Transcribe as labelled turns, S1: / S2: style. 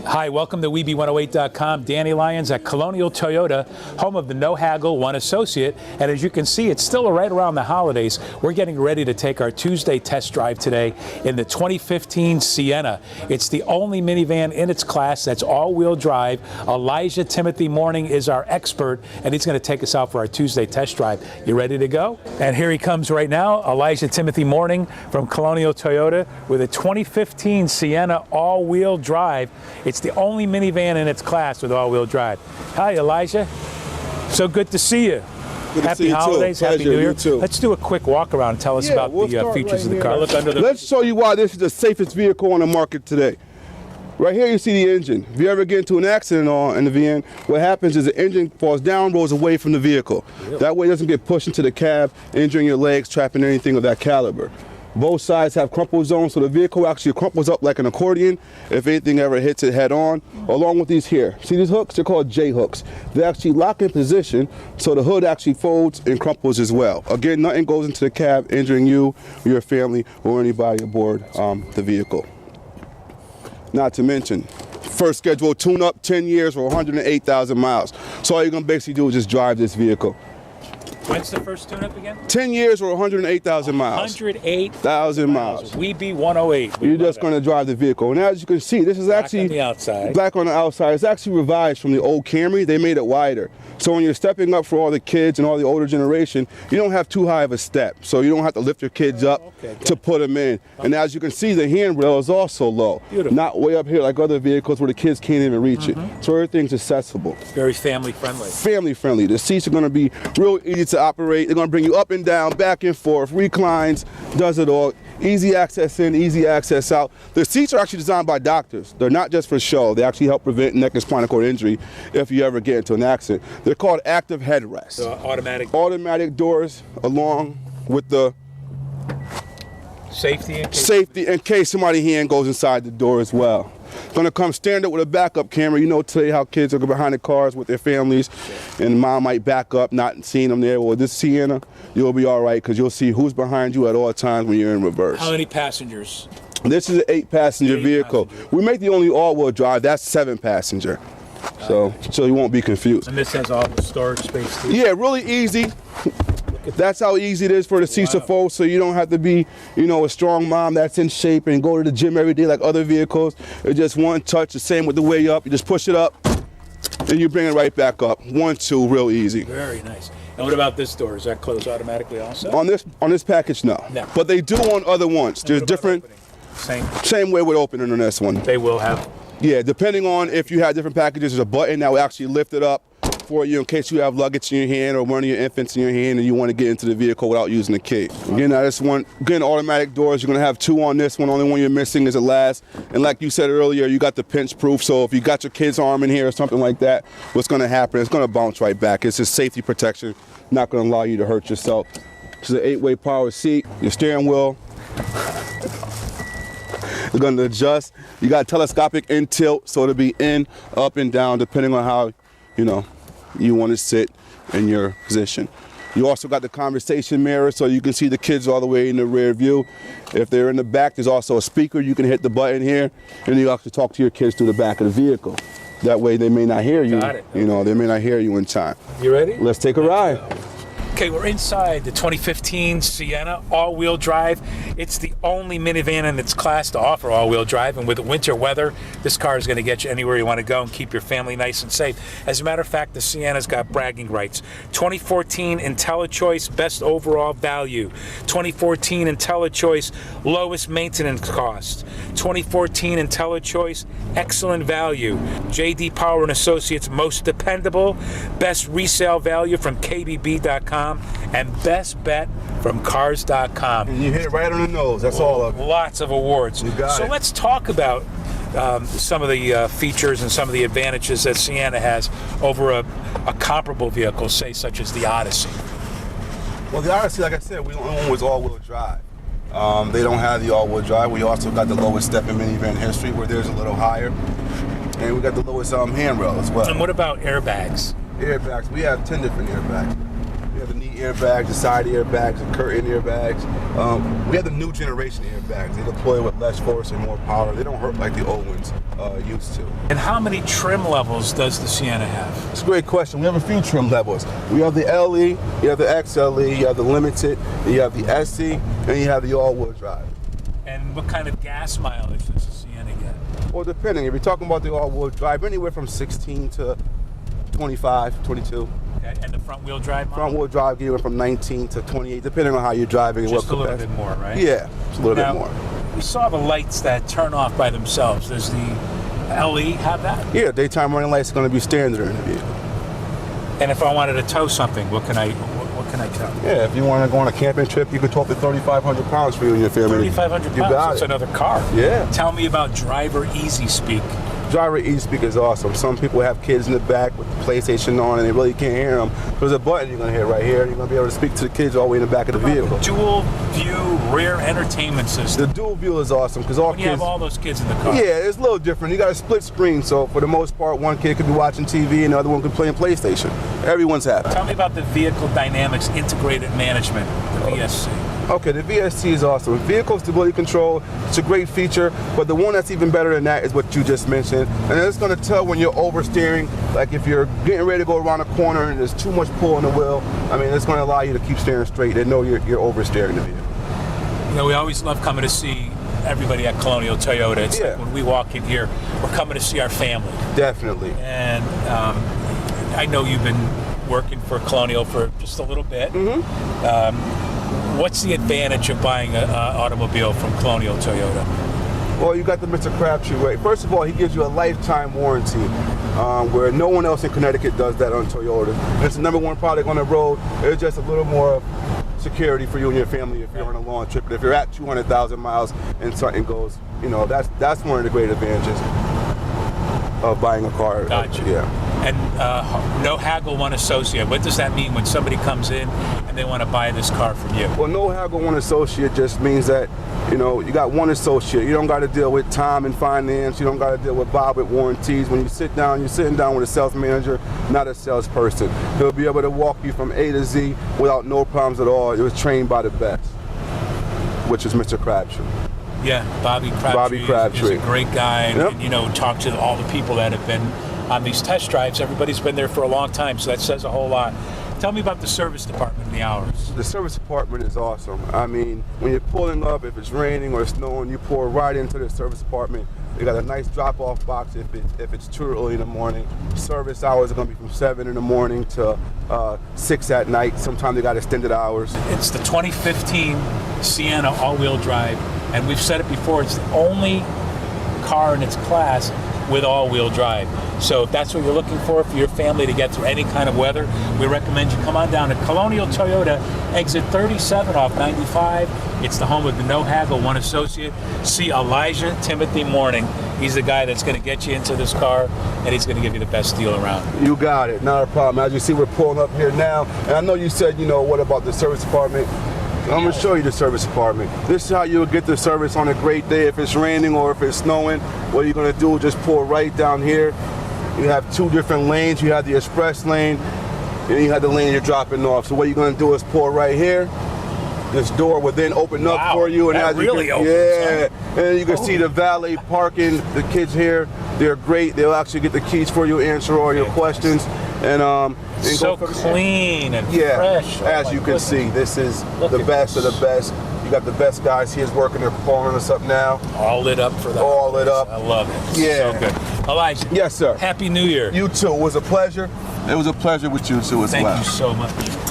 S1: Hi, welcome to WEBE108.com. Danny Lyons at Colonial Toyota, home of the No Haggle, One Associate. And as you can see, it's still right around the holidays. We're getting ready to take our Tuesday test drive today in the 2015 Sienna. It's the only minivan in its class that's all-wheel drive. Elijah Timothy Morning is our expert, and he's going to take us out for our Tuesday test drive. You ready to go? And here he comes right now, Elijah Timothy Morning from Colonial Toyota with a 2015 Sienna all-wheel drive. It's the only minivan in its class with all-wheel drive. Hi, Elijah. So good to see you. Happy holidays, happy New Year. Let's do a quick walk around and tell us about the features of the car.
S2: Let's show you why this is the safest vehicle on the market today. Right here you see the engine. If you ever get into an accident in the VN, what happens is the engine falls down, rolls away from the vehicle. Really? That way it doesn't get pushed into the cab, injuring your legs, trapping anything of that caliber. Both sides have crumple zones, so the vehicle actually crumples up like an accordion if anything ever hits it head on, along with these here. See these hooks? They're called J-hooks. They actually lock in position, so the hood actually folds and crumples as well. Again, nothing goes into the cab, injuring you, your family, or anybody aboard the vehicle. Not to mention, first scheduled tune-up, 10 years or 108,000 miles. So all you're gonna basically do is just drive this vehicle.
S1: When's the first tune-up again?
S2: 10 years or 108,000 miles.
S1: 108,000
S2: miles.
S1: WEBE 108.
S2: You're just going to drive the vehicle. And as you can see, this is actually
S1: black on the outside.
S2: Black on the outside. It's actually revised from the old Camry. They made it wider. So when you're stepping up for all the kids and all the older generation, you don't have too high of a step. So you don't have to lift your kids up to put them in. And as you can see, the handrail is also low. Beautiful. Not way up here like other vehicles where the kids can't even reach it. So everything's accessible.
S1: Very family friendly.
S2: Family friendly. The seats are going to be real easy to operate. They're going to bring you up and down, back and forth, reclines, does it all. Easy access in, easy access out. The seats are actually designed by doctors. They're not just for show. They actually help prevent neck and spinal cord injury if you ever get into an accident. They're called active headrests.
S1: So automatic.
S2: Automatic doors along with the safety in case somebody's hand goes inside the door as well. Gonna come standard with a backup camera. You know today how kids are behind the cars with their families, and mom might back up, not seeing them there. Well, this Sienna, you'll be all right because you'll see who's behind you at all times when you're in reverse.
S1: How many passengers?
S2: This is an 8-passenger vehicle. We make the only all-wheel drive. That's 7-passenger. So you won't be confused.
S1: And this has all the storage space too.
S2: Yeah, really easy. That's how easy it is for the seats to fold, so you don't have to be, you know, a strong mom that's in shape and go to the gym every day like other vehicles. It's just one touch, the same with the way up. You just push it up, and you bring it right back up. 1, 2, real easy.
S1: Very nice. And what about this door? Does that close automatically also?
S2: On this package, no. But they do on other ones. There's different. Same way with opening on this one.
S1: They will have.
S2: Yeah, depending on if you have different packages, there's a button that will actually lift it up for you in case you have luggage in your hand or one of your infants in your hand and you want to get into the vehicle without using the key. Again, now this one, again, automatic doors, you're going to have 2 on this one. Only one you're missing is the last. And like you said earlier, you got the pinch proof, so if you got your kid's arm in here or something like that, what's going to happen? It's going to bounce right back. It's just safety protection, not going to allow you to hurt yourself. This is an 8-way power seat, your steering wheel. You're going to adjust. You got telescopic in tilt, so it'll be in, up, and down, depending on how, you know, you want to sit in your position. You also got the conversation mirror, so you can see the kids all the way in the rear view. If they're in the back, there's also a speaker. You can hit the button here, and you actually talk to your kids through the back of the vehicle. That way they may not hear you.
S1: Got it.
S2: You know, they may not hear you in time.
S1: You ready?
S2: Let's take a ride.
S1: Okay, we're inside the 2015 Sienna all-wheel drive. It's the only minivan in its class to offer all-wheel drive, and with the winter weather, this car is going to get you anywhere you want to go and keep your family nice and safe. As a matter of fact, the Sienna's got bragging rights. 2014 IntelliChoice Best Overall Value. 2014 IntelliChoice Lowest Maintenance Cost. 2014 IntelliChoice Excellent Value. J.D. Power & Associates Most Dependable. Best Resale Value from KBB.com. And Best Bet from Cars.com.
S2: And you hit it right on the nose. That's all of it.
S1: Lots of awards.
S2: You got it.
S1: Let's talk about some of the features and some of the advantages that Sienna has over a comparable vehicle, say such as the Odyssey.
S2: Well, the Odyssey, like I said, we only one was all-wheel drive. They don't have the all-wheel drive. We also got the lowest step in minivan history, where theirs a little higher, and we got the lowest handrail as well.
S1: And what about airbags?
S2: Airbags, we have 10 different airbags. We have the knee airbags, the side airbags, the curtain airbags. We have the new generation airbags. They deploy with less force and more power. They don't hurt like the old ones used to.
S1: And how many trim levels does the Sienna have?
S2: It's a great question. We have a few trim levels. We have the LE, you have the XLE, you have the Limited, you have the SE, and you have the all-wheel drive.
S1: And what kind of gas mileage does the Sienna get?
S2: Well, depending. If you're talking about the all-wheel drive, anywhere from 16 to 25, 22.
S1: Okay. And the front-wheel drive model?
S2: Front-wheel drive anywhere from 19 to 28, depending on how you're driving and
S1: Just
S2: what
S1: a little
S2: capacity.
S1: bit more, right?
S2: Yeah, just a little bit more.
S1: We saw the lights that turn off by themselves. Does the LE have that?
S2: Yeah, daytime running lights are going to be standard in the vehicle.
S1: And if I wanted to tow something, what can I tow?
S2: Yeah, if you want to go on a camping trip, you could tow up to 3,500 pounds for you and your family.
S1: 3,500 pounds.
S2: You got
S1: That's
S2: it.
S1: another car.
S2: Yeah.
S1: Tell me about driver easy speak.
S2: Driver e-speak is awesome. Some people have kids in the back with the PlayStation on and they really can't hear them. There's a button you're going to hit right here. You're going to be able to speak to the kids all the way in the back of the vehicle.
S1: Dual view rear entertainment system.
S2: The dual view is awesome because all
S1: When you
S2: kids.
S1: have all those kids in the car.
S2: Yeah, it's a little different. You got a split screen, so for the most part, one kid could be watching TV and the other one could play PlayStation. Everyone's happy.
S1: Tell me about the vehicle dynamics integrated management, the VSC.
S2: Okay, the VST is awesome. Vehicle stability control, it's a great feature, but the one that's even better than that is what you just mentioned. And it's going to tell when you're oversteering, like if you're getting ready to go around a corner and there's too much pull on the wheel, I mean, it's going to allow you to keep steering straight. They know you're oversteering the vehicle.
S1: You know, we always love coming to see everybody at Colonial Toyota. It's like when we walk in here, we're coming to see our family.
S2: Definitely.
S1: And I know you've been working for Colonial for just a little bit. What's the advantage of buying an automobile from Colonial Toyota?
S2: Well, you got the Mr. Crabtree way. First of all, he gives you a lifetime warranty, where no one else in Connecticut does that on Toyota. It's the #1 product on the road. It's just a little more security for you and your family if you're on a long trip. But if you're at 200,000 miles and something goes, you know, that's one of the great advantages of buying a car.
S1: Gotcha.
S2: Yeah.
S1: And no haggle one associate. What does that mean when somebody comes in and they want to buy this car from you?
S2: Well, no haggle one associate just means that, you know, you got one associate. You don't got to deal with Tom and finance. You don't got to deal with Bob with warranties. When you sit down, you're sitting down with a sales manager, not a salesperson. He'll be able to walk you from A to Z without no problems at all. It was trained by the best, which is Mr. Crabtree.
S1: Yeah, Bobby Crabtree is a great guy. And, you know, talk to all the people that have been on these test drives. Everybody's been there for a long time, so that says a whole lot. Tell me about the service department and the hours.
S2: The service department is awesome. I mean, when you're pulling up, if it's raining or snowing, you pull right into the service department. They got a nice drop-off box if it's too early in the morning. Service hours are going to be from 7 in the morning to 6 at night. Sometimes they got extended hours.
S1: It's the 2015 Sienna all-wheel drive, and we've said it before, it's the only car in its class with all-wheel drive. So if that's what you're looking for your family to get through any kind of weather, we recommend you come on down to Colonial Toyota, exit 37 off 95. It's the home of the No Haggle One Associate. See Elijah Timothy Morning. He's the guy that's going to get you into this car, and he's going to give you the best deal around.
S2: You got it. Not a problem. As you see, we're pulling up here now. And I know you said, you know, what about the service department? I'm going to show you the service department. This is how you'll get the service on a great day. If it's raining or if it's snowing, what you're going to do is just pull right down here. You have 2 different lanes. You have the express lane, and you have the lane you're dropping off. So what you're going to do is pull right here. This door will then open up for you. And
S1: that really opens.
S2: Yeah, and you can see the valet parking. The kids here, they're great. They'll actually get the keys for you, answer all your questions. And
S1: so clean and fresh.
S2: As you can see, this is the best of the best. You got the best guys here working. They're calling us up now.
S1: All lit up for that.
S2: All lit up.
S1: I love it.
S2: Yeah.
S1: So good. Elijah.
S2: Yes, sir.
S1: Happy New Year.
S2: You too. It was a pleasure. It was a pleasure with you too as well.
S1: Thank you so much.